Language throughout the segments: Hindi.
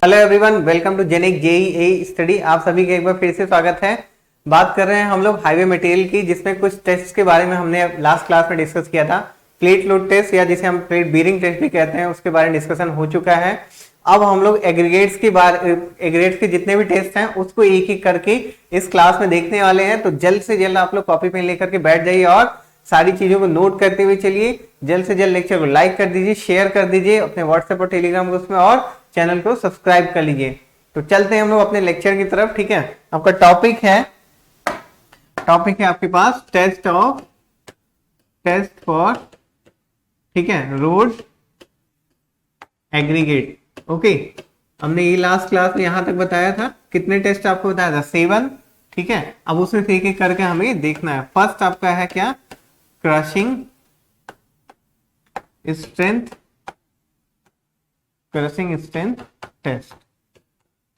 हेलो एवरीवन, वेलकम टू जेनिक जेईई स्टडी। आप सभी का एक बार फिर से स्वागत है। बात कर रहे हैं हम लोग हाईवे मटेरियल की, जिसमें कुछ टेस्ट के बारे में हमने लास्ट क्लास में डिस्कस किया था। प्लेट लोड टेस्ट या जिसे हम प्लेट बीयरिंग टेस्ट भी कहते हैं, उसके बारे में डिस्कशन हो चुका है। अब हम लोग एग्रीगेट्स के जितने भी टेस्ट हैं उसको एक एक करके इस क्लास में देखने वाले हैं। तो जल्द से जल्द आप लोग कॉपी पेन लेकर के बैठ जाइए और सारी चीजों को नोट करते हुए चलिए। जल्द से जल्द लेक्चर को लाइक कर दीजिए, शेयर कर दीजिए अपने व्हाट्सएप और टेलीग्राम ग्रुप में, और चैनल को सब्सक्राइब कर लीजिए। तो चलते हैं हम लोग अपने लेक्चर की तरफ। ठीक है, आपका टॉपिक है आपके पास टेस्ट फॉर, ठीक है, रोड एग्रीगेट। ओके, हमने ये लास्ट क्लास में यहां तक बताया था। कितने टेस्ट आपको बताया था? 7। ठीक है, अब उसमें से एक एक करके हमें देखना है। फर्स्ट आपका है क्या? Crushing strength test.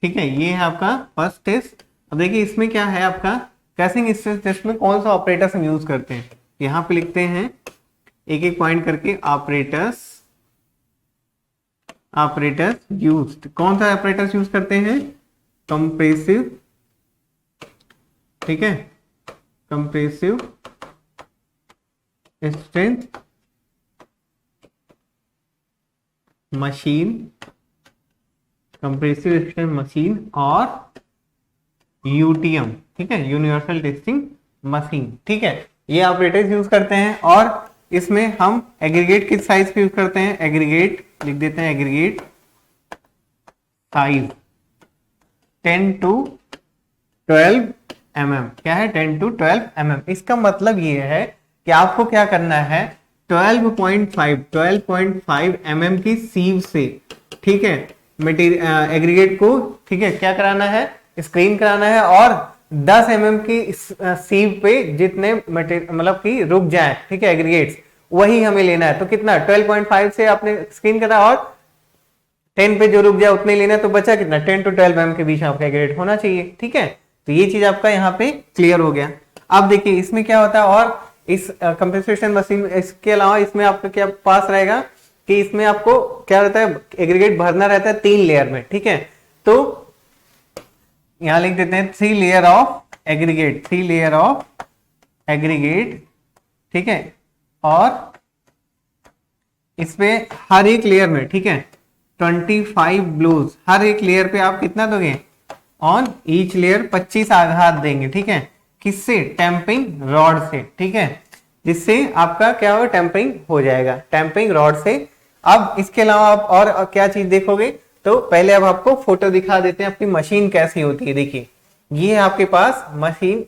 ठीक है, ये है आपका फर्स्ट टेस्ट। अब देखिए इसमें क्या है आपका, क्रशिंग स्ट्रेंथ टेस्ट में कौन सा ऑपरेटर्स हम यूज करते हैं। यहां पे लिखते हैं एक एक पॉइंट करके, ऑपरेटर्स यूज्ड। कौन सा ऑपरेटर्स यूज करते हैं? कंप्रेसिव, ठीक है, compressive strength machine, compressive strength machine, और यूटीएम, ठीक है, यूनिवर्सल टेस्टिंग मशीन। ठीक है, ये ऑपरेटर्स यूज करते हैं। और इसमें हम एग्रीगेट किस साइज पे यूज करते हैं? एग्रीगेट लिख देते हैं, एग्रीगेट साइज 10 to 12 mm। क्या है? 10 to 12 mm। इसका मतलब ये है कि आपको क्या करना है, 12.5 mm की सीव से, ठीक है, मटेरियल एग्रीगेट को, ठीक है, क्या कराना है? स्क्रीन कराना है। और 10 mm की सीव पे जितने मतलब कि रुक जाए, ठीक है, एग्रीगेट्स, वही हमें लेना है। तो कितना? 12.5 से आपने स्क्रीन करा और 10 पे जो रुक जाए उतने लेना है। तो बचा कितना? 10 to 12 mm के बीच आपका एग्रीगेट होना चाहिए। ठीक है, तो ये चीज आपका यहाँ पे क्लियर हो गया। अब देखिए इसमें क्या होता है, और इस कंप्रेशन मशीन, इसके अलावा इसमें आपका क्या पास रहेगा कि इसमें आपको क्या रहता है, एग्रीगेट भरना रहता है 3 लेयर में। ठीक है, तो यहां लिख देते हैं 3 लेयर ऑफ एग्रीगेट, ठीक है। और इसमें हर एक लेयर में, ठीक है, 25 ब्लोज, हर एक लेयर पे आप कितना दोगे? ऑन ईच लेयर 25 आघात देंगे। ठीक है, किससे? टैंपिंग रॉड से। ठीक है, जिससे आपका क्या होगा? टैंपिंग हो जाएगा, टैंपिंग रॉड से। अब इसके अलावा आप और क्या चीज देखोगे? तो पहले अब आपको फोटो दिखा देते हैं अपनी मशीन कैसी होती है। देखिए ये आपके पास मशीन,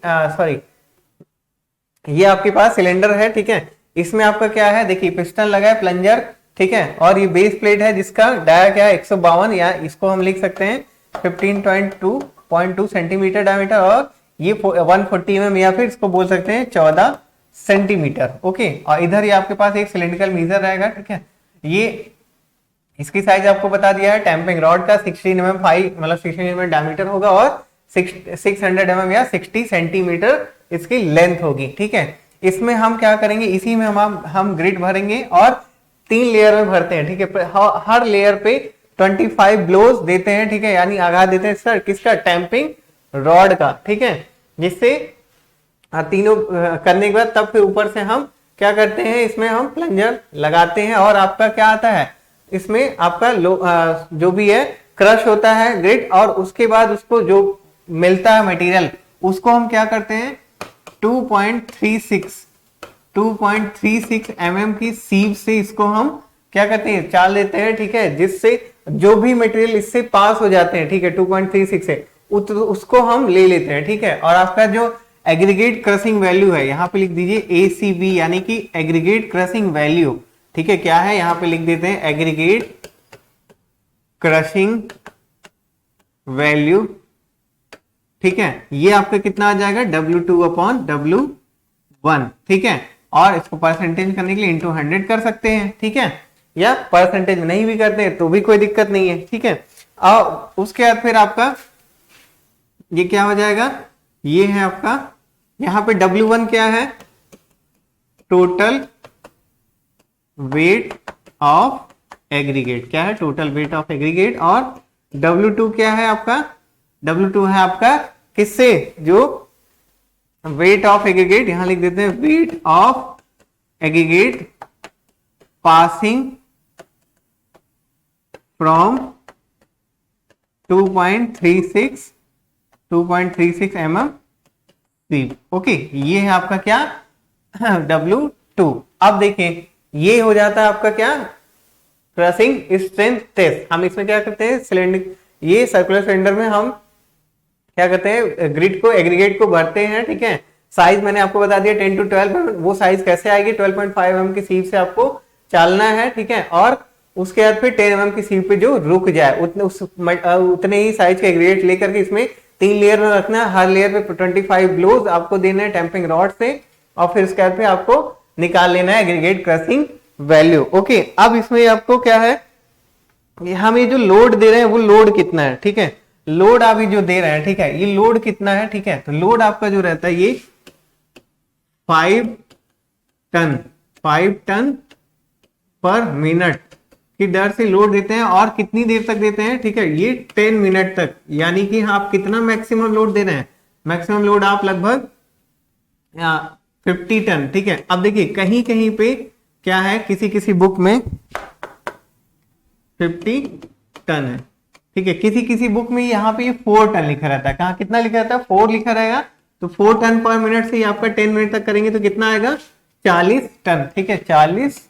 ये आपके पास सिलेंडर है। ठीक है, इसमें आपका क्या है? देखिए पिस्टन लगा है, प्लंजर, ठीक है, और ये बेस प्लेट है जिसका डाया क्या है? 152, या इसको हम लिख सकते हैं 15.2 सेंटीमीटर डायमीटर, और ये 140 mm, या फिर इसको बोल सकते हैं 14 सेंटीमीटर। ओके, और इधर ये आपके पास एक सिलेंड्रिकल मीजर रहेगा। ठीक है, ये इसकी साइज आपको बता दिया है टैंपिंग रॉड का 16 mm, 5 मतलब 16 mm डायमीटर होगा, और 600 mm या 60 सेंटीमीटर इसकी लेंथ होगी। ठीक है, इसमें हम क्या करेंगे? इसी में हम ग्रिड भरेंगे और 3 लेयर में भरते हैं। ठीक है, हर लेयर पे 25 ब्लोज देते हैं। ठीक है, यानी आघात देते हैं सर किसका? टैंपिंग रॉड का। ठीक है, जिससे तीनों करने के बाद तब फिर ऊपर से हम क्या करते हैं? इसमें हम प्लंजर लगाते हैं, और आपका क्या आता है? इसमें आपका जो भी है क्रश होता है ग्रिड, और उसके बाद उसको जो मिलता है मटेरियल, उसको हम क्या करते हैं? 2.36 mm की सीव से इसको हम क्या करते हैं? चाल देते हैं। ठीक है, जिससे जो भी मटेरियल इससे पास हो जाते हैं, ठीक है, 2.36 से उसको हम ले लेते हैं। ठीक है, और आपका जो एग्रीगेट क्रशिंग वैल्यू है, यहां पे लिख दीजिए ACV, यानी कि एग्रीगेट क्रशिंग वैल्यू। ठीक है, क्या है? यहां पे लिख देते हैं एग्रीगेट क्रशिंग वैल्यू। ठीक है, ये आपका कितना आ जाएगा? W2/W1। ठीक है, और इसको परसेंटेज करने के लिए इंटू 100 कर सकते हैं। ठीक है, या परसेंटेज नहीं भी करते हैं तो भी कोई दिक्कत नहीं है। ठीक है, और उसके बाद फिर आपका ये क्या हो जाएगा? ये है आपका, यहां पे W1 क्या है? Total weight of aggregate. क्या है? Total weight of aggregate. और W2 क्या है आपका? W2 है आपका किससे, जो वेट ऑफ एग्रीगेट, यहां लिख देते हैं wait of aggregate passing from 2.36 mm सीप। ओके, ये है आपका क्या? W2। अब देखिए ये हो जाता है आपका क्या? Crushing strength test. हम इसमें क्या करते हैं, सिलेंडर, ये सर्कुलर सिलेंडर में हम क्या करते हैं, ग्रिड को, एग्रीगेट को भरते हैं, ठीक है। साइज मैंने आपको बता दिया 10 to 12, वो साइज कैसे आएगी, 12.5 mm की सीप से आपको चालना है, ठीक है। और उसके बाद फिर 10 mm की सीप पे जो रुक जाए उतने ही साइज का एग्रीगेट लेकर के इसमें 3 लेयर में रखना है। हर लेयर पे 25 ब्लोज आपको देना है टैंपिंग रॉड से, और फिर उसके बाद आपको निकाल लेना है एग्रीगेट क्रशिंग वैल्यू। ओके, अब इसमें आपको क्या है, हम ये जो लोड दे रहे हैं वो लोड कितना है, ठीक है। लोड अभी जो दे रहे हैं, ठीक है, ये लोड कितना है, ठीक है। तो लोड आपका जो रहता है ये 5 टन पर मिनट की दर से लोड देते हैं। और कितनी देर तक देते हैं, ठीक है, ये 10 मिनट तक। यानी कि आप कितना मैक्सिमम लोड दे रहे हैं, मैक्सिमम लोड आप लगभग 50 टन, ठीक है। अब देखिए कहीं कहीं पे क्या है, किसी किसी बुक में 50 टन है, ठीक है। किसी किसी बुक में यहाँ पे ये 4 टन लिखा रहता है। कहाँ कितना लिखा रहता है, 4 लिखा रहेगा। तो 4 टन पर मिनट से आपका 10 मिनट तक करेंगे तो कितना आएगा, 40 टन, ठीक है, 40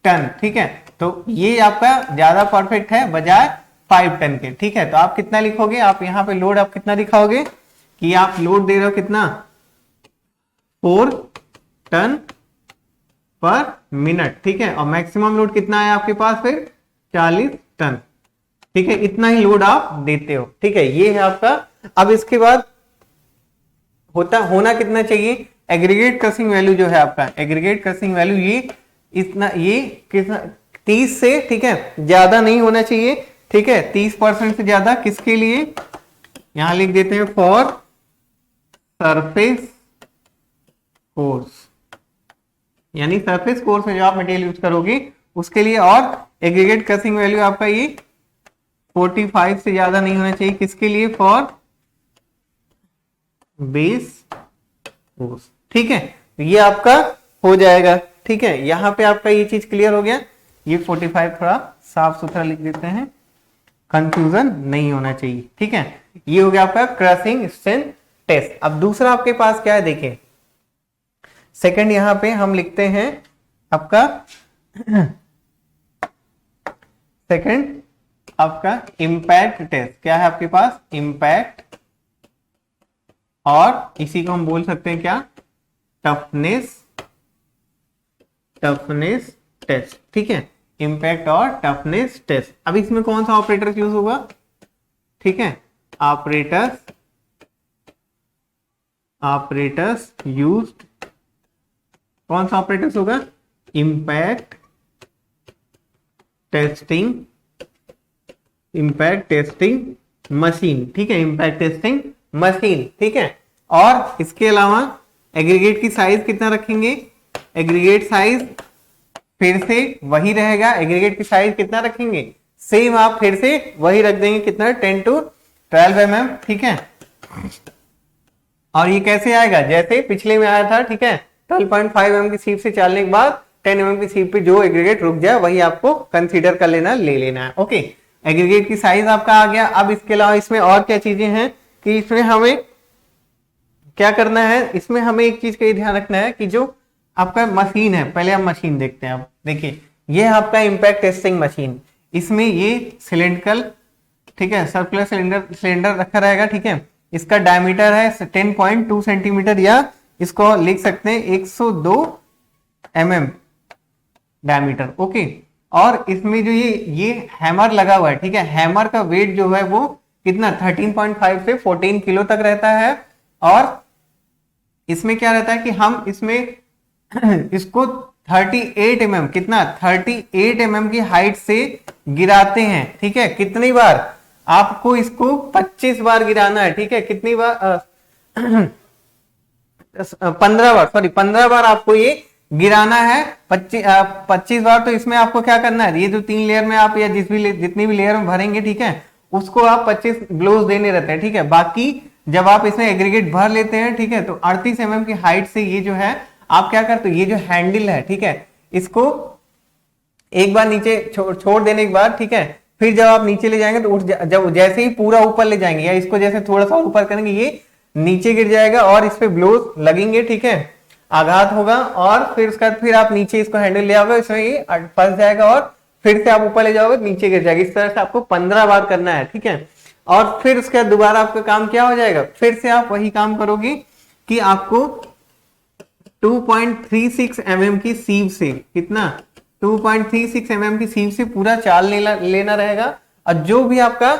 टन, ठीक है। तो ये आपका ज्यादा परफेक्ट है बजाय 5 टन के, ठीक है। तो आप कितना लिखोगे, आप यहाँ पे लोड आप कितना दिखाओगे कि आप लोड दे रहे हो कितना, 4 टन पर मिनट, ठीक है। और मैक्सिमम लोड कितना है आपके पास फिर 40 टन, ठीक है। इतना ही लोड आप देते हो, ठीक है। ये है आपका। अब इसके बाद होना कितना चाहिए, एग्रीगेट क्रशिंग वैल्यू जो है आपका, एग्रीगेट क्रशिंग वैल्यू ये इतना, ये कितना, 30 से, ठीक है, ज्यादा नहीं होना चाहिए, ठीक है। 30% से ज्यादा किसके लिए, यहां लिख देते हैं फॉर सरफेस कोर्स, यानी सरफेस कोर्स में जो आप मटेरियल यूज करोगे उसके लिए। और एग्रीगेट क्रशिंग वैल्यू आपका ये 45 से ज्यादा नहीं होना चाहिए, किसके लिए, फॉर बेस कोर्स, ठीक है। ये आपका हो जाएगा, ठीक है। यहां पे आपका ये चीज क्लियर हो गया। ये 45 थोड़ा साफ सुथरा लिख देते हैं, कंफ्यूजन नहीं होना चाहिए, ठीक है। ये हो गया आपका क्रशिंग स्ट्रेंथ टेस्ट। अब दूसरा आपके पास क्या है, देखिए सेकंड यहां पे हम लिखते हैं आपका सेकंड आपका इंपैक्ट टेस्ट। क्या है आपके पास, इंपैक्ट, और इसी को हम बोल सकते हैं क्या, टफनेस टेस्ट, ठीक है। इंपैक्ट और टफनेस टेस्ट। अब इसमें कौन सा ऑपरेटर यूज होगा, ठीक है, ऑपरेटर्स यूज्ड, कौन सा ऑपरेटर्स होगा, इंपैक्ट टेस्टिंग मशीन, ठीक है, इंपैक्ट टेस्टिंग मशीन, ठीक है। और इसके अलावा एग्रीगेट की साइज कितना रखेंगे, एग्रीगेट साइज फिर से वही रहेगा। एग्रीगेट की साइज कितना रखेंगे, सेम आप फिर से वही रख देंगे, कितना, 10 to 12 mm, ठीक है। और ये कैसे आएगा, जैसे पिछले में आया था, ठीक है, 12.5 mm की सीप से चालने के बाद 10 mm की सीप पे जो एग्रीगेट रुक जाए वही आपको कंसीडर कर लेना, ले लेना है। ओके, एग्रीगेट की साइज आपका आ गया। अब इसके अलावा इसमें और क्या चीजें हैं कि इसमें हमें क्या करना है, इसमें हमें एक चीज का ही ध्यान रखना है कि जो आपका मशीन है, पहले हम मशीन देखते हैं। अब देखिए ये आपका इंपैक्ट टेस्टिंग मशीन, इसमें ये सिलेंड्रिकल, ठीक है, सर्कुलर सिलेंडर रखा रहेगा, ठीक है। इसका डायमीटर है 10.2 सेंटीमीटर, या इसको लिख सकते हैं 102 mm डायमीटर, ओके। और इसमें जो ये हैमर लगा हुआ है, ठीक है, हैमर का वेट जो है वो कितना, 13.5 से 14 किलो तक रहता है। और इसमें क्या रहता है कि हम इसमें इसको 38 mm, कितना, 38 mm की हाइट से गिराते हैं, ठीक है। कितनी बार आपको इसको 25 बार गिराना है, ठीक है। कितनी बार 15 बार, सॉरी 15 बार आपको ये गिराना है 25 बार। तो इसमें आपको क्या करना है, ये जो 3 लेयर में आप या जितनी भी लेयर में भरेंगे, ठीक है, उसको आप 25 ब्लोज देने रहते हैं, ठीक है। बाकी जब आप इसमें एग्रीगेट भर लेते हैं, ठीक है, तो 38 mm की हाइट से ये जो है आप क्या करते हो, ये जो हैंडल है, ठीक है, इसको एक बार नीचे छोड़ देने के बाद, ठीक है, फिर जब आप नीचे ले जाएंगे तो जब जैसे ही पूरा ऊपर ले जाएंगे या इसको जैसे थोड़ा सा ऊपर करेंगे, ये नीचे गिर जाएगा और इस पे ब्लोज लगेंगे, ठीक है, आघात होगा। और फिर उसके बाद फिर आप नीचे इसको हैंडल ले आओगे, इसमें ये फंस जाएगा और फिर से आप ऊपर ले जाओगे, नीचे गिर जाएगा। इस तरह से आपको 15 बार करना है, ठीक है। और फिर उसके बाद दोबारा आपका काम क्या हो जाएगा, फिर से आप वही काम करोगे कि आपको 2.36 mm की सीव से, कितना, 2.36 mm की सीव से पूरा चाल लेना रहेगा। और जो भी आपका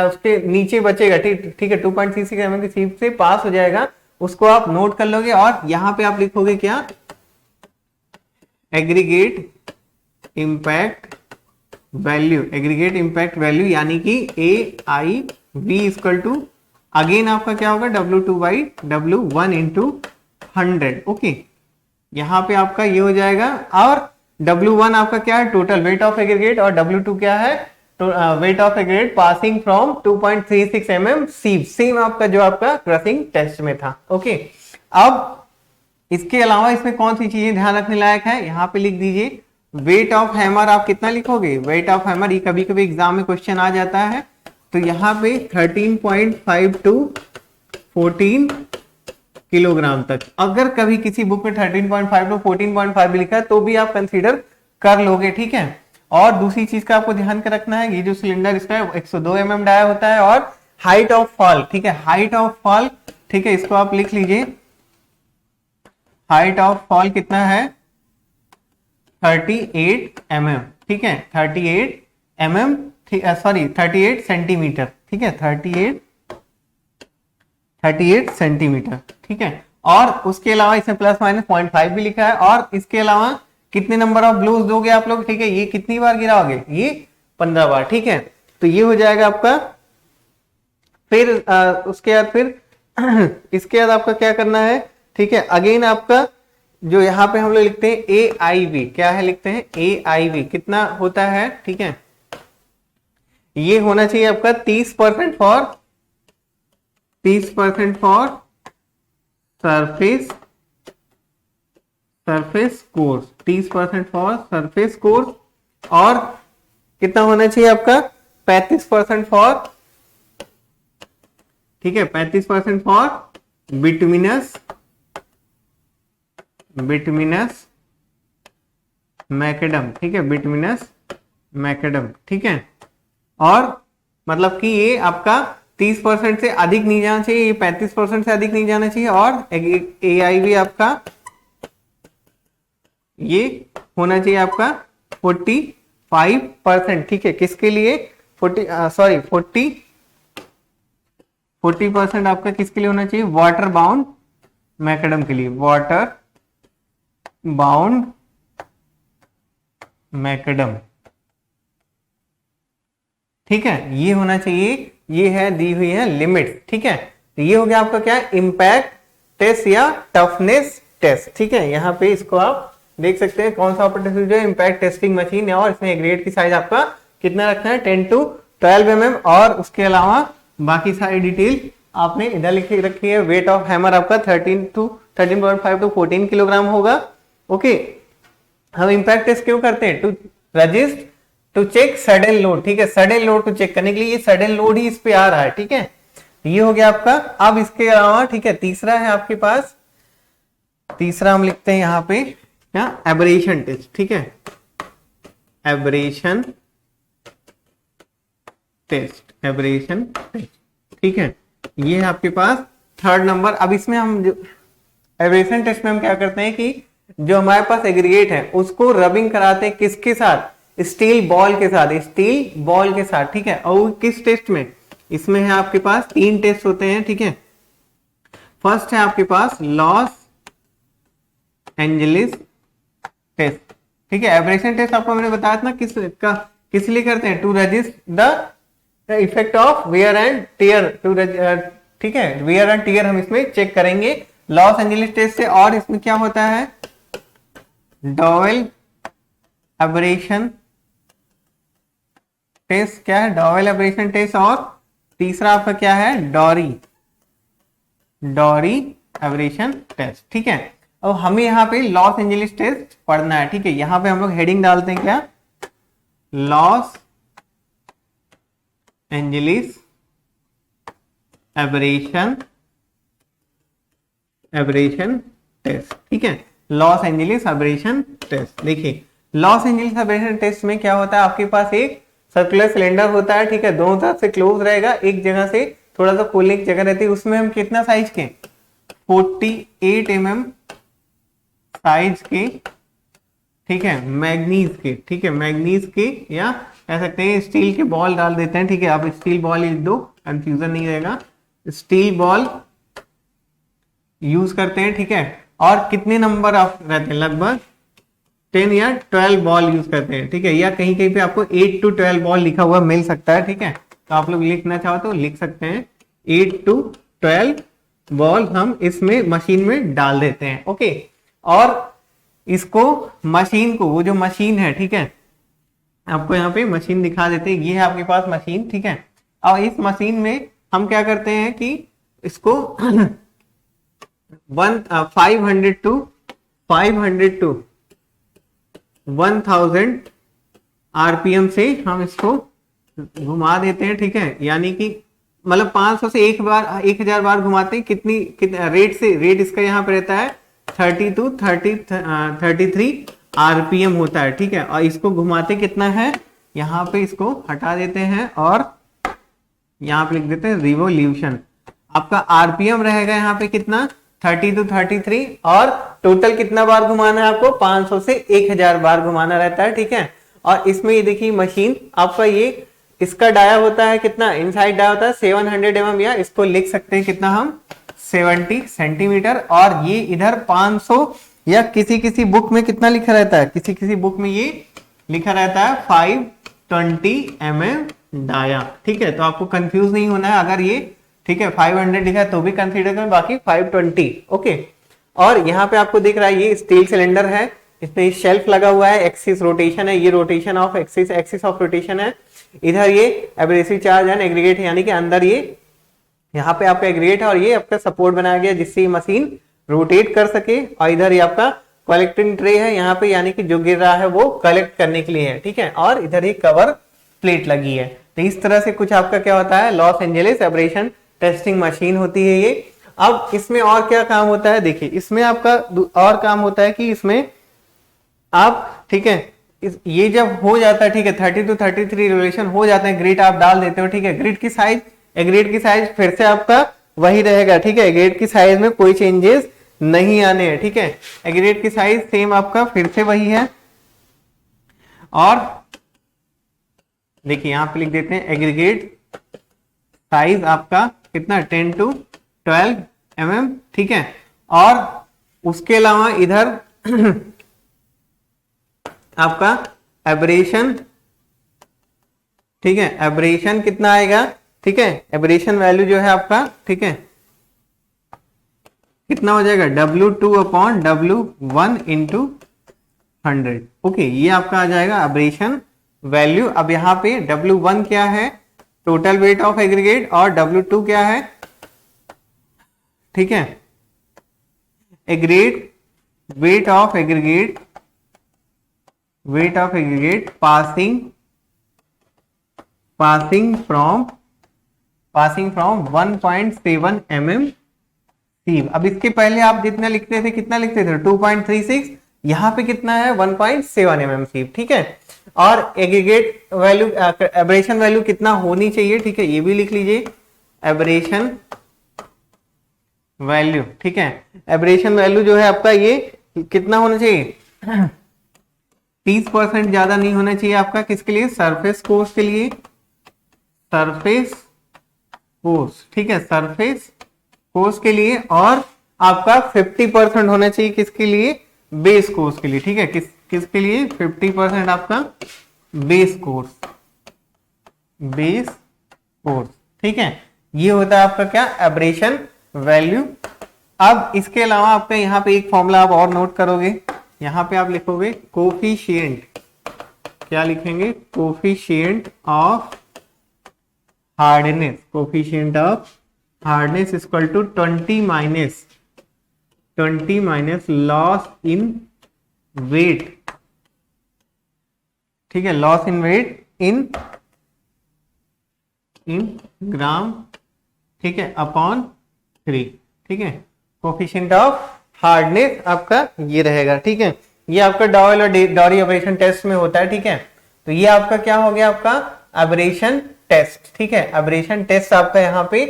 उसके नीचे बचेगा, ठीक है, 2.36 mm की सीव से पास हो जाएगा, उसको आप नोट कर लोगे। और यहां पे आप लिखोगे क्या, aggregate impact value, aggregate impact value, यानी कि AIV इक्वल टू, अगेन आपका क्या होगा, W2/W1 इंटू 100। ओके, यहां पे आपका ये हो जाएगा। और W1 आपका क्या है, टोटल वेट ऑफ एग्रीगेट, और W2 क्या है, weight of aggregate passing from 2.36 mm sieve, same आपका जो आपका क्रशिंग टेस्ट में था। ओके, अब इसके अलावा इसमें कौन सी चीजें ध्यान रखने लायक है, यहां पे लिख दीजिए वेट ऑफ हैमर। आप कितना लिखोगे, वेट ऑफ हैमर, ये कभी कभी एग्जाम में क्वेश्चन आ जाता है। तो यहाँ पे 13.5 to 14 किलोग्राम तक, अगर कभी किसी बुक में 13.5 to 14.5 भी लिखा है तो भी आप कंसीडर कर लोगे, ठीक है। और दूसरी चीज का आपको ध्यान कर रखना है, ये जो सिलेंडर इसका 102 mm डाया होता है, और हाइट ऑफ फॉल, ठीक है, हाइट ऑफ फॉल, ठीक है, इसको आप लिख लीजिए, हाइट ऑफ फॉल कितना है, 38 mm, ठीक है, 38 mm, सॉरी 38 सेंटीमीटर, ठीक है, 38 सेंटीमीटर, ठीक है। और उसके अलावा इसमें प्लस माइनस 0.5 भी लिखा है। और इसके अलावा कितने नंबर ऑफ ब्लोज दोगे आप लोग, ठीक है, ये कितनी बार गिराओगे, ये 15 बार, ठीक है। तो ये हो जाएगा आपका। फिर उसके बाद फिर इसके बाद आपका क्या करना है, ठीक है, अगेन आपका जो यहाँ पे हम लोग लिखते हैं AIV, क्या है, लिखते हैं AIV, कितना होता है, ठीक है, ये होना चाहिए आपका 30% for surface course, 30% for surface course. और कितना होना चाहिए आपका, 35% फॉर, ठीक है, 35% फॉर बिटुमिनस मैकेडम, ठीक है, बिटुमिनस मैकेडम, ठीक है। और मतलब कि ये आपका 30% से अधिक नहीं जाना चाहिए, ये 35% से अधिक नहीं जाना चाहिए। और AIV आपका ये होना चाहिए आपका 45%, ठीक है, किसके लिए, 40% आपका किसके लिए होना चाहिए, वाटर बाउंड मैकेडम के लिए, वाटर बाउंड मैकेडम, ठीक है, ये होना चाहिए। ये है दी हुई है लिमिट, ठीक है। तो ये हो गया आपका क्या, इम्पैक्ट टेस्ट या टफनेस टेस्ट, ठीक है। यहाँ पे इसको आप देख सकते हैं कौन सा ऑपरेटर जो इम्पैक्ट टेस्टिंग मशीन है, और इसमें एग्रीगेट की साइज आपका कितना रखना है, 10 to 12 mm। और उसके अलावा बाकी सारी डिटेल आपने इधर लिख रखी है। वेट ऑफ हैमर आपका 13.5 to 14 किलोग्राम होगा। ओके, हम इम्पैक्ट टेस्ट क्यों करते हैं, to resist to check sudden load, ठीक है, सडन लोड को चेक करने के लिए, ये सडन लोड ही इस पे आ रहा है, ठीक है। ये हो गया आपका। अब इसके अलावा, ठीक है, तीसरा है आपके पास, तीसरा हम लिखते हैं यहाँ पे क्या, एब्रेशन टेस्ट, ठीक है, एब्रेशन टेस्ट, ठीक है, ये है आपके पास 3rd नंबर। अब इसमें हम जो एब्रेशन टेस्ट में हम क्या करते हैं कि जो हमारे पास एग्रीगेट है उसको रबिंग कराते हैं किसके साथ, स्टील बॉल के साथ, ठीक है। और किस टेस्ट में, इसमें है आपके पास 3 टेस्ट होते हैं, ठीक है। फर्स्ट है आपके पास लॉस एंजलिस टेस्ट, ठीक है। एब्रेशन टेस्ट आपको मैंने बताया था ना, किस लिए करते हैं, to resist the effect of wear and tear, ठीक है, वेयर एंड टियर हम इसमें चेक करेंगे लॉस एंजलिस टेस्ट से। और इसमें क्या होता है, डॉवेल एब्रेशन टेस्ट, क्या है डॉवेल एब्रेशन टेस्ट, और तीसरा आपका क्या है डॉरी एब्रेशन टेस्ट। ठीक है, अब हमें यहाँ पे लॉस एंजलिस टेस्ट पढ़ना है। ठीक है, यहाँ पे हम लोग हेडिंग डालते हैं क्या, लॉस एंजलिस एब्रेशन टेस्ट। ठीक है, लॉस एंजलिस एब्रेशन टेस्ट। देखिए लॉस एंजलिस एब्रेशन टेस्ट में क्या होता है, आपके पास एक सर्कुलर सिलेंडर होता है। ठीक है, दोनों तरफ से क्लोज रहेगा, एक जगह से थोड़ा सा खोलने की जगह रहती है, उसमें हम कितना साइज के 48 mm साइज के, ठीक है, मैग्नीज के, ठीक है, मैग्नीज के, या कह सकते हैं स्टील के बॉल डाल देते हैं। ठीक है, आप स्टील बॉल लिख दो, कंफ्यूजन नहीं रहेगा, स्टील बॉल यूज करते हैं। ठीक है, और कितने नंबर ऑफ रहते हैं, लगभग 10 या 12 बॉल यूज करते हैं। ठीक है, या कहीं कहीं पे आपको 8 to 12 बॉल लिखा हुआ मिल सकता है। ठीक है, तो आप लोग लिखना चाहो तो लिख सकते हैं 8 to 12 बॉल हम इसमें मशीन में डाल देते हैं। ओके, और इसको मशीन को, वो जो मशीन है, ठीक है, आपको यहाँ पे मशीन दिखा देते हैं, ये है आपके पास मशीन। ठीक है, और इस मशीन में हम क्या करते हैं कि इसको 500 to 1000 RPM से हम इसको घुमा देते हैं। ठीक है, यानी कि मतलब 500 से 1000 बार घुमाते हैं। कितनी रेट इसका यहाँ पे रहता है 30 to 33 RPM होता है। ठीक है, और इसको घुमाते कितना है, यहाँ पे इसको हटा देते हैं और यहाँ पे लिख देते हैं रिवोल्यूशन। आपका RPM रहेगा यहाँ पे कितना 30 to 33, और टोटल कितना बार घुमाना है आपको 500 से 1000 बार घुमाना रहता है। ठीक है, और इसमें ये देखिए मशीन आपका, ये इसका डाया होता है कितना, इनसाइड डाया होता है 700 mm, या इसको लिख सकते हैं कितना हम 70 सेंटीमीटर, और ये इधर 500, या किसी बुक में कितना लिखा रहता है, किसी बुक में ये लिखा रहता है 520 mm डाया। ठीक है, तो आपको कंफ्यूज नहीं होना है, अगर ये ठीक है 500 लिखा है तो भी कंसीडर करें, बाकी 520। ओके, और यहाँ पे आपको दिख रहा है ये स्टील सिलेंडर है, इसमें शेल्फ लगा हुआ है, एक्सिस रोटेशन है, ये rotation of axis of rotation है। इधर ये एब्रेसिव चार्ज एंड एग्रीगेट है, यानी कि अंदर ये यहाँ पे आपका एग्रीगेट है, और ये आपका सपोर्ट बनाया गया जिससे ये मशीन रोटेट कर सके। और इधर ये आपका कलेक्टिंग ट्रे है यहाँ पे, यानी कि जो गिर रहा है वो कलेक्ट करने के लिए है। ठीक है, और इधर ही कवर प्लेट लगी है। तो इस तरह से कुछ आपका क्या होता है, Los Angeles abrasion testing machine होती है ये। अब इसमें और क्या काम होता है, देखिए इसमें आपका और काम होता है कि इसमें आप, ठीक है, ये जब हो जाता है, ठीक है, 30 to 33 रिवोल्यूशन हो जाते हैं, ग्रिड आप डाल देते हो। ठीक है, ग्रिड की साइज फिर से आपका वही रहेगा। ठीक है, ग्रिड की साइज में कोई चेंजेस नहीं आने हैं। ठीक है, एग्रीगेट की साइज सेम आपका फिर से वही है, और देखिए यहां पे लिख देते हैं एग्रीगेट साइज आपका कितना 10 to 12 mm। ठीक है, और उसके अलावा इधर आपका एब्रेशन, ठीक है, एब्रेशन कितना आएगा, ठीक है, एब्रेशन वैल्यू जो है आपका, ठीक है, कितना हो जाएगा W2/W1 into 100। ओके, ये आपका आ जाएगा एब्रेशन वैल्यू। अब यहाँ पे W1 क्या है, टोटल वेट ऑफ एग्रीगेट, और W2 क्या है, ठीक है, aggregate wait of aggregate passing from 1.7 mm सीव। अब इसके पहले आप जितना लिखते थे, कितना लिखते थे 2.36, यहाँ पे कितना है 1.7 mm सीव। ठीक है, और एग्रीगेट वैल्यू, एब्रेशन वैल्यू कितना होनी चाहिए, ठीक है, ये भी लिख लीजिए एब्रेशन वैल्यू। ठीक है, एब्रेशन वैल्यू जो है आपका ये कितना होना चाहिए 30% ज्यादा नहीं होना चाहिए आपका, किसके लिए, सरफेस कोर्स के लिए, सरफेस कोर्स, ठीक है, सरफेस कोर्स के लिए, और आपका 50% होना चाहिए किसके लिए, बेस कोर्स के लिए। ठीक है, किसके लिए 50% आपका बेस कोर्स। ठीक है, ये होता है आपका क्या, एब्रेशन वैल्यू। अब इसके अलावा आपका यहाँ पे एक फॉर्मूला आप और नोट करोगे, यहाँ पे आप लिखोगे कोफिशिएंट, क्या लिखेंगे, coefficient of hardness, coefficient of hardness equal to 20 minus loss in weight, ठीक है, लॉस इन वेट इन ग्राम, ठीक है, अपॉन 3, ठीक है, कोफिशिएंट ऑफ हार्डनेस आपका ये रहेगा, ठीक है। ये आपका डॉयल और डॉरी एब्रेशन टेस्ट में होता है, ठीक है। तो ये आपका क्या हो गया, आपका एब्रेशन टेस्ट, ठीक है, एब्रेशन टेस्ट आपका यहाँ पे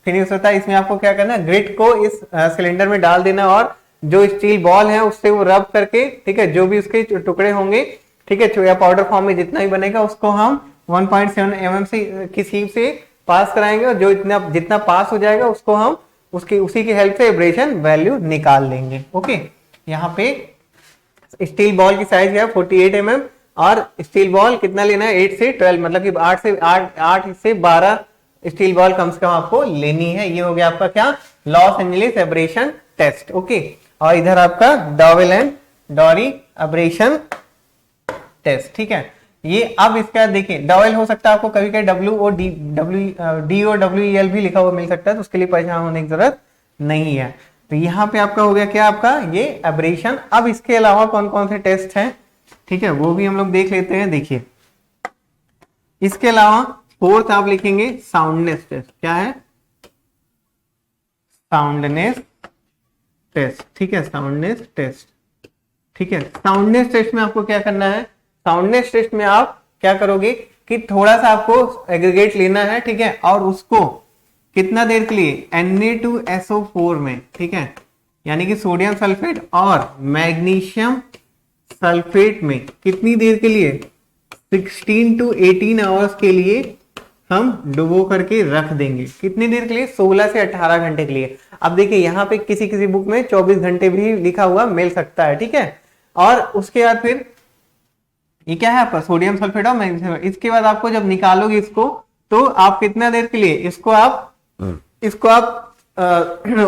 फिनिश होता है। इसमें आपको क्या करना है, ग्रिट को इस सिलेंडर में डाल देना और जो स्टील बॉल है उससे वो रब करके, ठीक है, जो भी उसके टुकड़े होंगे, ठीक है, या पाउडर फॉर्म में जितना भी बनेगा उसको हम 1.7 mm की सीप से पास कराएंगे और जो जितना पास हो जाएगा उसको हम उसी की हेल्प से एब्रेशन वैल्यू निकाल लेंगे। ओके, यहाँ पे स्टील बॉल की साइज है 48 mm और स्टील बॉल कितना लेना है, 8 से 12, मतलब कि 8 से 12 स्टील बॉल कम से कम आपको लेनी है। ये हो गया आपका क्या, Los Angeles abrasion test. Okay, और इधर आपका Deval and Dorry abrasion test, ठीक है। ये अब इसका देखिए, डॉवेल हो सकता है आपको कभी कभी DOWEL भी लिखा हुआ मिल सकता है, तो उसके लिए परेशान होने की जरूरत नहीं है। तो यहाँ पे आपका हो गया क्या, आपका ये एब्रेशन। अब इसके अलावा कौन कौन से टेस्ट हैं, ठीक है, वो भी हम लोग देख लेते हैं। देखिए, इसके अलावा फोर्थ आप लिखेंगे साउंडनेस टेस्ट। क्या है, साउंडनेस टेस्ट, ठीक है, साउंडनेस टेस्ट, ठीक है। साउंडनेस टेस्ट में आपको क्या करना है, साउंडनेस टेस्ट में आप क्या करोगे कि थोड़ा सा आपको एग्रीगेट लेना है, ठीक है, और उसको कितना देर के लिए, Na2SO4 में, ठीक है, यानी कि सोडियम सल्फेट और मैग्नीशियम सल्फेट में कितनी देर के लिए, 16 to 18 आवर्स के लिए हम डुबो करके रख देंगे। कितनी देर के लिए, 16 से 18 घंटे के लिए। अब देखिए यहाँ पे किसी किसी बुक में 24 घंटे भी लिखा हुआ मिल सकता है, ठीक है। और उसके बाद फिर ये क्या है आपका, सोडियम सल्फेट और मैग्नीशियम। इसके बाद आपको जब निकालोगे इसको, तो आप कितना देर के लिए इसको आप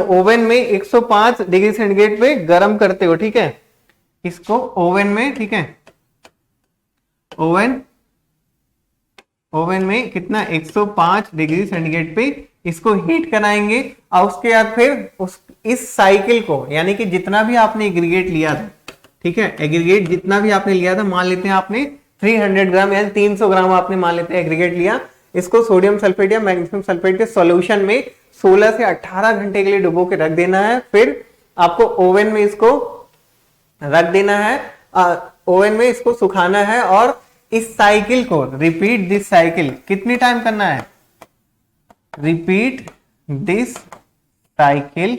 ओवन में 105 डिग्री सेंटीग्रेड पे गर्म करते हो, ठीक है, इसको ओवन में, ठीक है, ओवन में कितना 105 डिग्री सेंटीग्रेड पे इसको हीट कराएंगे। और उसके बाद फिर इस साइकिल को, यानी कि जितना भी आपने एग्रीगेट लिया था, ठीक है, एग्रीगेट जितना भी आपने लिया था, मान लेते हैं आपने 300 ग्राम यानी 300 ग्राम आपने मान लेते हैं एग्रीगेट लिया, इसको सोडियम सल्फेट या मैग्नीशियम सल्फेट के सॉल्यूशन में 16 से 18 घंटे के लिए डुबो के रख देना है। फिर आपको ओवन में इसको रख देना है, ओवन में इसको सुखाना है और इस साइकिल को रिपीट दिस साइकिल कितनी टाइम करना है, रिपीट दिस साइकिल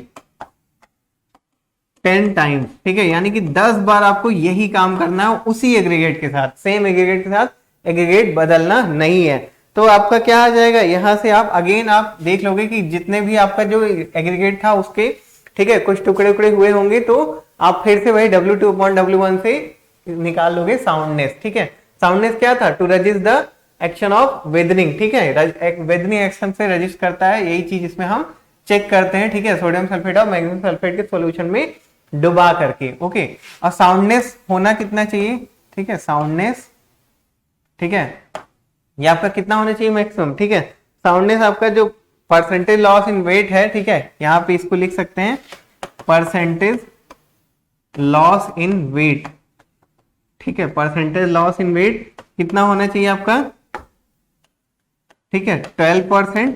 10 टाइम्स, ठीक है, यानी कि 10 बार आपको यही काम करना है उसी एग्रीगेट के साथ, सेम एग्रीगेट के साथ, एग्रीगेट बदलना नहीं है। तो आपका क्या आ जाएगा, यहां से आप अगेन आप देख लोगे कि जितने भी आपका जो एग्रीगेट था उसके, ठीक है, कुछ टुकड़े टुकड़े हुए होंगे, तो आप फिर से वही W2/W1 से निकाल लोगे साउंडनेस, ठीक है। साउंडनेस क्या था, to resist the action of weathering, ठीक है, वेदनिंग एक्शन से रजिस्ट करता है, यही चीज इसमें हम चेक करते हैं, ठीक है, सोडियम सल्फेट और मैग्नीशियम सल्फेट के सॉल्यूशन में डुबा करके। ओके, और साउंडनेस होना कितना चाहिए, ठीक है, साउंडनेस, ठीक है, ये आपका कितना होना चाहिए मैक्सिमम, ठीक है। साउंडनेस आपका जो परसेंटेज लॉस इन वेट है, ठीक है, यहाँ पे इसको लिख सकते हैं परसेंटेज लॉस इन वेट, ठीक है, परसेंटेज लॉस इन वेट कितना होना चाहिए आपका, ठीक है, 12%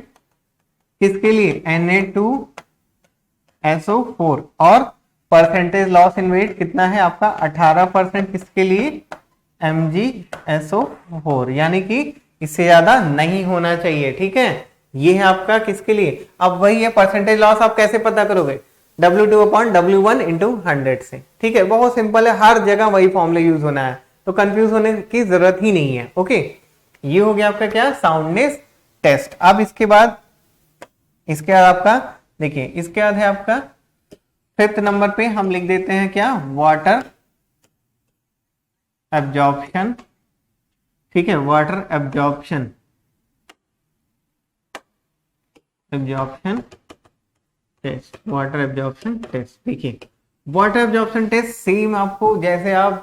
किसके लिए, Na2SO4, और परसेंटेज लॉस इन वेट कितना है आपका 18% किसके लिए, MgSO4, यानी कि इससे ज्यादा नहीं होना चाहिए, ठीक है। ये है आपका किसके लिए, अब वही है परसेंटेज लॉस आप कैसे पता करोगे, W2/W1 into 100 से, ठीक है, बहुत सिंपल है, हर जगह वही फॉर्मूला यूज होना है, तो कंफ्यूज होने की जरूरत ही नहीं है। ओके, ये हो गया आपका क्या, साउंडनेस टेस्ट। अब इसके बाद आपका देखिए, इसके बाद है आपका 5th नंबर पे हम लिख देते हैं क्या, वाटर एब्जॉर्प्शन, ठीक है, water absorption test, water absorption test. देखिए वाटर एब्जॉर्प्शन टेस्ट सेम आपको जैसे आप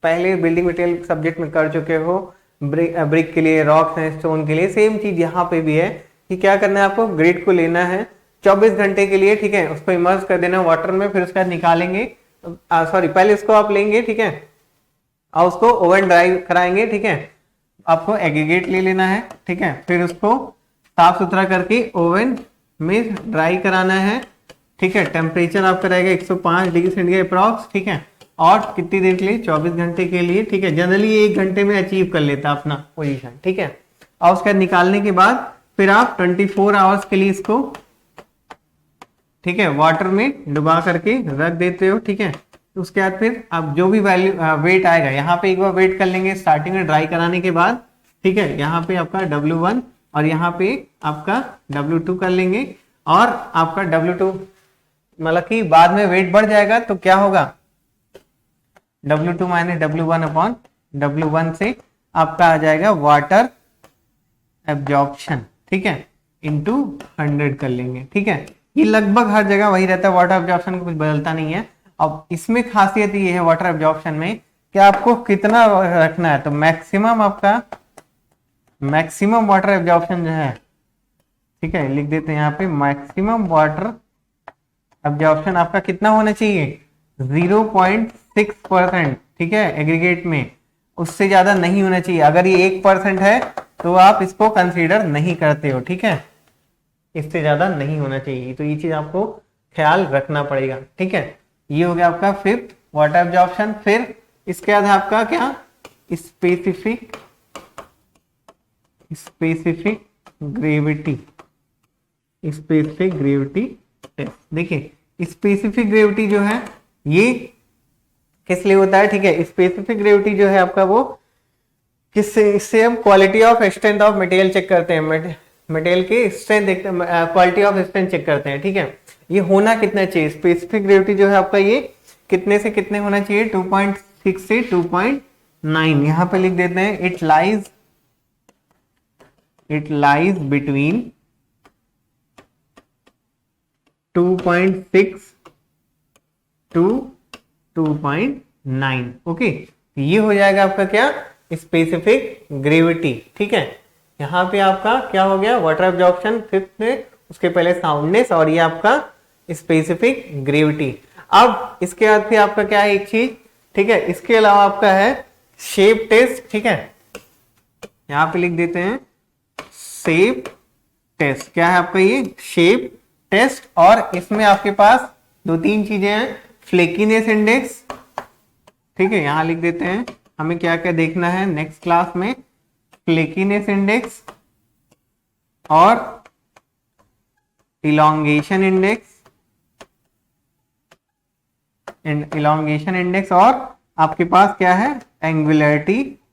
पहले बिल्डिंग मटेरियल सब्जेक्ट में कर चुके हो, ब्रिक के लिए, रॉक्स एंड स्टोन के लिए, सेम चीज यहाँ पे भी है कि क्या करना है आपको, ग्रिड को लेना है 24 घंटे के लिए, ठीक है, उसको इमर्स कर देना वाटर में, फिर उसके बाद निकालेंगे, सॉरी पहले उसको आप लेंगे, ठीक है, और उसको ओवन ड्राई कराएंगे, ठीक है, आपको एग्रीगेट ले लेना है, ठीक है, फिर उसको साफ सुथरा करके ओवन में ड्राई कराना है, ठीक है, टेम्परेचर आपका रहेगा 105 डिग्री सेंटीग्रेड अप्रॉक्स, ठीक है, और कितनी देर के लिए, 24 घंटे के लिए, ठीक है, जनरली 1 घंटे में अचीव कर लेता अपना पोजीशन, ठीक है, और उसके बाद निकालने के बाद फिर आप 24 आवर्स के लिए इसको, ठीक है, वाटर में डुबा करके रख देते हो, ठीक है, उसके बाद फिर आप जो भी वैल्यू वेट आएगा, यहाँ पे एक बार वेट कर लेंगे स्टार्टिंग में ड्राई कराने के बाद, ठीक है, यहाँ पे आपका W1 और यहाँ पे आपका W2 कर लेंगे, और आपका W2 मतलब कि बाद में वेट बढ़ जाएगा तो क्या होगा, W2 minus W1 upon W1 से आपका आ जाएगा वाटर एब्जॉर्प्शन, ठीक है, इंटू 100 कर लेंगे, ठीक है, ये लगभग हर जगह वही रहता है, वाटर एब्जॉर्प्शन कुछ बदलता नहीं है। अब इसमें खासियत ये है वाटर एब्जॉर्प्शन में कि आपको कितना रखना है, तो मैक्सिमम आपका मैक्सिमम वाटर एब्जॉर्प्शन जो है, ठीक है, लिख देते हैं यहाँ पे, मैक्सिमम वाटर एब्जॉर्प्शन आपका कितना होना चाहिए, 0.6%, ठीक है, एग्रीगेट में, उससे ज्यादा नहीं होना चाहिए। अगर ये 1% है तो आप इसको कंसीडर नहीं करते हो, ठीक है, इससे ज्यादा नहीं होना चाहिए, तो ये चीज आपको ख्याल रखना पड़ेगा, ठीक है। ये हो गया आपका फिफ्थ वाटर एब्जॉर्प्शन। फिर इसके बाद आपका क्या, स्पेसिफिक ग्रेविटी टेस्ट। देखिए स्पेसिफिक ग्रेविटी जो है ये किस लिए होता है, ठीक है, स्पेसिफिक ग्रेविटी जो है आपका वो किससे, इससे हम quality of strength of material check करते हैं, मटेरियल की स्ट्रेंथ देखते हैं, क्वालिटी ऑफ स्ट्रेंथ चेक करते हैं, ठीक है। ये होना कितना चाहिए, स्पेसिफिक ग्रेविटी जो है आपका ये कितने से कितने होना चाहिए, 2.6 से 2.9, यहाँ पे लिख देते हैं, it lies between 2.6 to 2.9, okay, ये हो जाएगा आपका क्या, स्पेसिफिक ग्रेविटी, ठीक है। यहाँ पे आपका क्या हो गया, वाटर एब्जॉर्प्शन फिफ्थ में, उसके पहले साउंडनेस, और ये आपका स्पेसिफिक ग्रेविटी। अब इसके बाद फिर आपका क्या है एक चीज, ठीक है, इसके अलावा आपका है शेप टेस्ट, ठीक है, यहाँ पे लिख देते हैं शेप टेस्ट। क्या है आपका ये शेप टेस्ट, और इसमें आपके पास 2-3 चीजें हैं, फ्लेकीनेस इंडेक्स, ठीक है, यहां लिख देते हैं, हमें क्या क्या देखना है नेक्स्ट क्लास में, फ्लेकीनेस इंडेक्स और इलॉन्गेशन इंडेक्स और आपके पास क्या है, एंगुलरिटी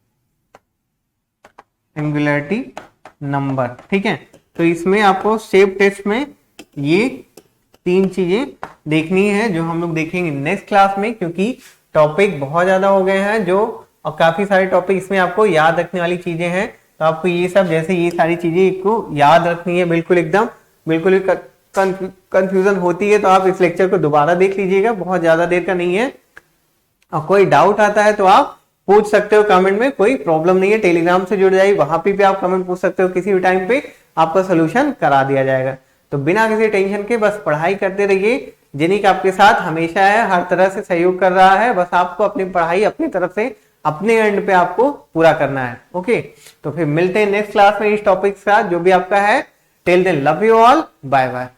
नंबर, ठीक है। तो इसमें आपको शेप टेस्ट में ये 3 चीजें देखनी है जो हम लोग देखेंगे नेक्स्ट क्लास में, क्योंकि टॉपिक बहुत ज्यादा हो गए हैं जो, और काफी सारे टॉपिक इसमें आपको याद रखने वाली चीजें हैं, तो आपको ये सब जैसे ये सारी चीजें को याद रखनी है, बिल्कुल एकदम, बिल्कुल ही कंफ्यूजन होती है तो आप इस लेक्चर को दोबारा देख लीजिएगा, बहुत ज्यादा देर का नहीं है। और कोई डाउट आता है तो आप पूछ सकते हो कमेंट में, कोई प्रॉब्लम नहीं है, टेलीग्राम से जुड़ जाइए, वहां पे भी आप कमेंट पूछ सकते हो, किसी भी टाइम पे आपका सोल्यूशन करा दिया जाएगा। तो बिना किसी टेंशन के बस पढ़ाई करते रहिए, जिन्हीं का आपके साथ हमेशा है, हर तरह से सहयोग कर रहा है, बस आपको अपनी पढ़ाई अपनी तरफ से अपने एंड पे आपको पूरा करना है, ओके। तो फिर मिलते हैं नेक्स्ट क्लास में इस टॉपिक के साथ जो भी आपका है। Till then love you all, bye bye.